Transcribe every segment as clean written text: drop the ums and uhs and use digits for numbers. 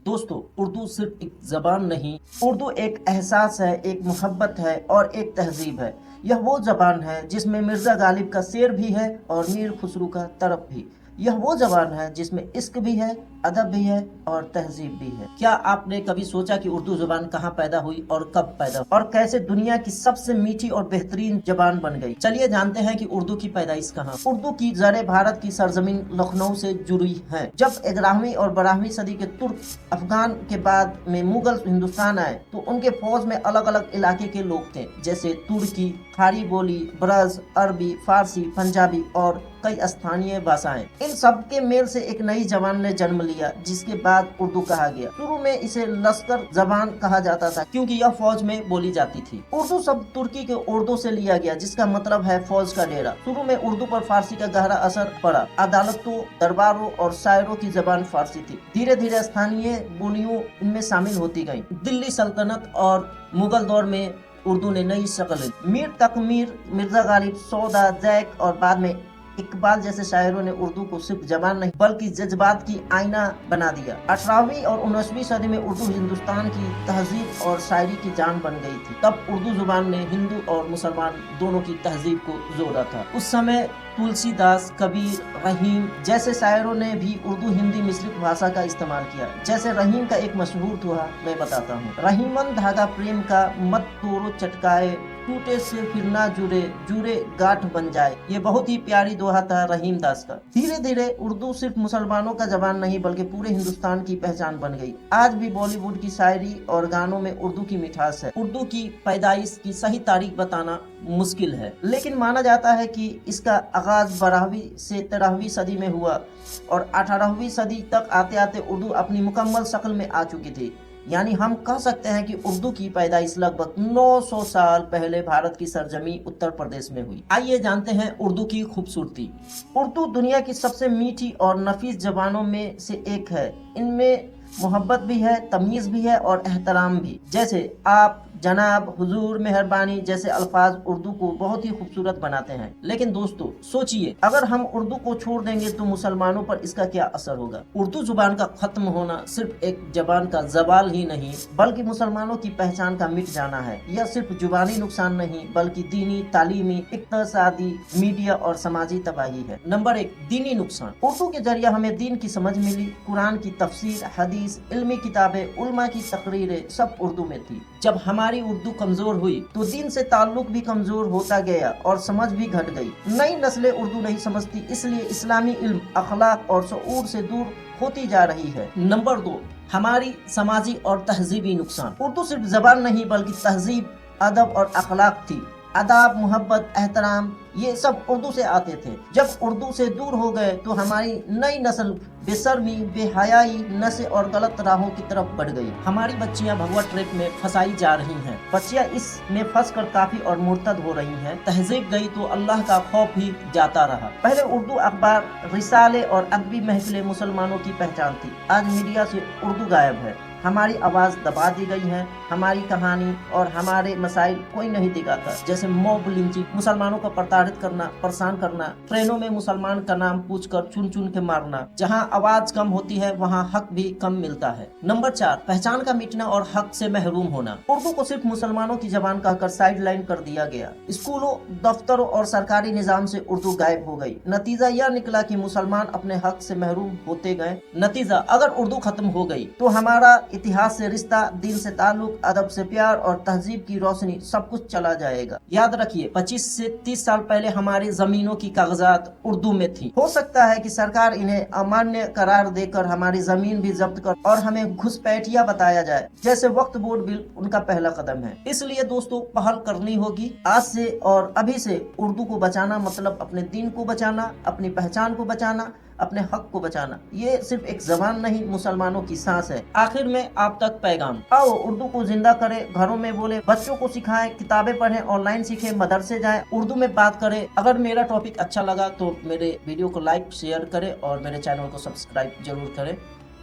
دوستو اردو صرف ایک زبان نہیں، اردو ایک احساس ہے، ایک محبت ہے اور ایک تہذیب ہے۔ یہ وہ زبان ہے جس میں مرزا غالب کا شعر بھی ہے اور میر خسرو کا طرب بھی۔ یہ وہ زبان ہے جس میں عشق بھی ہے، ادب بھی ہے اور تہذیب بھی ہے۔ کیا آپ نے کبھی سوچا کہ اردو زبان کہاں پیدا ہوئی اور کب پیدا ہوئی اور کیسے دنیا کی سب سے میٹھی اور بہترین زبان بن گئی؟ چلیے جانتے ہیں کہ اردو کی پیدائش کہاں۔ اردو کی جڑیں بھارت کی سرزمین لکھنؤ سے جڑی ہیں۔ جب 11ویں اور 12ویں صدی کے ترک افغان کے بعد میں مغل ہندوستان آئے تو ان کے فوج میں الگ الگ علاقے کے لوگ تھے، جیسے ترکی، کھاری بولی، برز، عربی، فارسی، پنجابی اور کئی استھانیہ بھاشائیں۔ ان سب کے میل سے ایک نئی زبان نے جنم لیا جس کے بعد اردو کہا گیا۔ شروع میں اسے لشکر زبان کہا جاتا تھا کیونکہ یہ فوج میں بولی جاتی تھی۔ اردو شبد ترکی کے اردو سے لیا گیا جس کا مطلب ہے فوج کا ڈیرا۔ شروع میں اردو پر فارسی کا گہرا اثر پڑا۔ عدالتوں، درباروں اور شاعروں کی زبان فارسی تھی۔ دھیرے دھیرے استھانیہ بولیوں ان میں شامل ہوتی گئیں۔ دلی سلطنت اور مغل دور میں اردو نے نئی شکل لی۔ میر تقی میر، مرزا غالب، سودا، زیک اور بعد میں اقبال جیسے شاعروں نے اردو کو صرف زبان نہیں بلکہ جذبات کی آئینہ بنا دیا۔ 18ویں اور 19ویں صدی میں اردو ہندوستان کی تہذیب اور شاعری کی جان بن گئی تھی۔ تب اردو زبان نے ہندو اور مسلمان دونوں کی تہذیب کو جوڑا تھا۔ اس سمے تلسی داس، کبیر، رحیم جیسے شاعروں نے بھی اردو ہندی مشرق بھاشا کا استعمال کیا۔ جیسے رحیم کا ایک مشہور دوہا میں بتاتا ہوں: رحیمن دھاگا پریم کا مت توڑو چٹکائے، ٹوٹے سے پھر نہ جڑے، جڑے گاٹھ بن جائے۔ یہ بہت ہی پیاری دوہا تھا رحیم داس کا۔ دھیرے دھیرے اردو صرف مسلمانوں کا زبان نہیں بلکہ پورے ہندوستان کی پہچان بن گئی۔ آج بھی بالی ووڈ کی شاعری اور گانوں میں اردو کی مٹھاس ہے۔ اردو کی پیدائش کی صحیح تاریخ بتانا مشکل ہے، لیکن مانا جاتا ہے کہ اس کا آغاز 12ویں سے 13ویں صدی میں ہوا اور 18ویں صدی تک آتے آتے اردو اپنی مکمل شکل میں آ چکی تھی۔ یعنی ہم کہہ سکتے ہیں کہ اردو کی پیدائش لگ بھگ 900 سال پہلے بھارت کی سرزمین اتر پردیش میں ہوئی۔ آئیے جانتے ہیں اردو کی خوبصورتی۔ اردو دنیا کی سب سے میٹھی اور نفیس زبانوں میں سے ایک ہے۔ ان میں محبت بھی ہے، تمیز بھی ہے اور احترام بھی۔ جیسے آپ، جناب، حضور، مہربانی جیسے الفاظ اردو کو بہت ہی خوبصورت بناتے ہیں۔ لیکن دوستو سوچئے، اگر ہم اردو کو چھوڑ دیں گے تو مسلمانوں پر اس کا کیا اثر ہوگا؟ اردو زبان کا ختم ہونا صرف ایک زبان کا زوال ہی نہیں بلکہ مسلمانوں کی پہچان کا مٹ جانا ہے۔ یہ صرف زبانی نقصان نہیں بلکہ دینی، تعلیمی، اقتصادی، میڈیا اور سماجی تباہی ہے۔ نمبر 1، دینی نقصان۔ اردو کے ذریعے ہمیں دین کی سمجھ ملی۔ قرآن کی تفسیر، حدیث، علمی کتابیں، علماء کی تقریریں سب اردو میں تھی۔ جب ہماری اردو کمزور ہوئی تو دین سے تعلق بھی کمزور ہوتا گیا اور سمجھ بھی گھٹ گئی۔ نئی نسلیں اردو نہیں سمجھتی، اس لیے اسلامی علم، اخلاق اور شعور سے دور ہوتی جا رہی ہے۔ نمبر 2، ہماری سماجی اور تہذیبی نقصان۔ اردو صرف زبان نہیں بلکہ تہذیب، ادب اور اخلاق تھی۔ آداب، محبت، احترام یہ سب اردو سے آتے تھے۔ جب اردو سے دور ہو گئے تو ہماری نئی نسل بے شرمی، بے حیائی، نشے اور غلط راہوں کی طرف بڑھ گئی۔ ہماری بچیاں بھگوا ٹریپ میں پھنسائی جا رہی ہیں۔ بچیاں اس میں پھنس کر کافی اور مرتد ہو رہی ہیں۔ تہذیب گئی تو اللہ کا خوف بھی جاتا رہا۔ پہلے اردو اخبار، رسالے اور ادبی محفلیں مسلمانوں کی پہچان تھی۔ آج میڈیا سے اردو غائب ہے۔ ہماری آواز دبا دی گئی ہے۔ ہماری کہانی اور ہمارے مسائل کوئی نہیں دکھاتا، جیسے موب لنچنگ، مسلمانوں کو پرتاڑت کرنا، پریشان کرنا، ٹرینوں میں مسلمان کا نام پوچھ کر چن چن کے مارنا۔ جہاں آواز کم ہوتی ہے وہاں حق بھی کم ملتا ہے۔ نمبر 4، پہچان کا مٹنا اور حق سے محروم ہونا۔ اردو کو صرف مسلمانوں کی زبان کہہ کر سائیڈ لائن کر دیا گیا۔ اسکولوں، دفتروں اور سرکاری نظام سے اردو غائب ہو گئی۔ نتیجہ یہ نکلا کہ مسلمان اپنے حق سے محروم ہوتے گئے۔ نتیجہ، اگر اردو ختم ہو گئی تو ہمارا اتہاس سے رشتہ، دین سے تعلق، ادب سے پیار اور تہذیب کی روشنی سب کچھ چلا جائے گا۔ یاد رکھیے، 25 سے 30 سال پہلے ہماری زمینوں کی کاغذات اردو میں تھی۔ ہو سکتا ہے کہ سرکار انہیں امانیہ قرار دے کر ہماری زمین بھی ضبط کر اور ہمیں گھسپیٹیا بتایا جائے، جیسے وقت بورڈ بل ان کا پہلا قدم ہے۔ اس لیے دوستو پہل کرنی ہوگی۔ آج سے اور ابھی سے اردو کو بچانا مطلب اپنے دین کو بچانا، اپنی پہچان کو بچانا، اپنے حق کو بچانا۔ یہ صرف ایک زبان نہیں، مسلمانوں کی سانس ہے۔ آخر میں آپ تک پیغام: آؤ اردو کو زندہ کریں، گھروں میں بولیں، بچوں کو سکھائیں، کتابیں پڑھیں، آن لائن سیکھیں، مدرسے جائیں، اردو میں بات کریں۔ اگر میرا ٹاپک اچھا لگا تو میرے ویڈیو کو لائک، شیئر کریں اور میرے چینل کو سبسکرائب ضرور کریں۔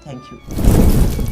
Thank you.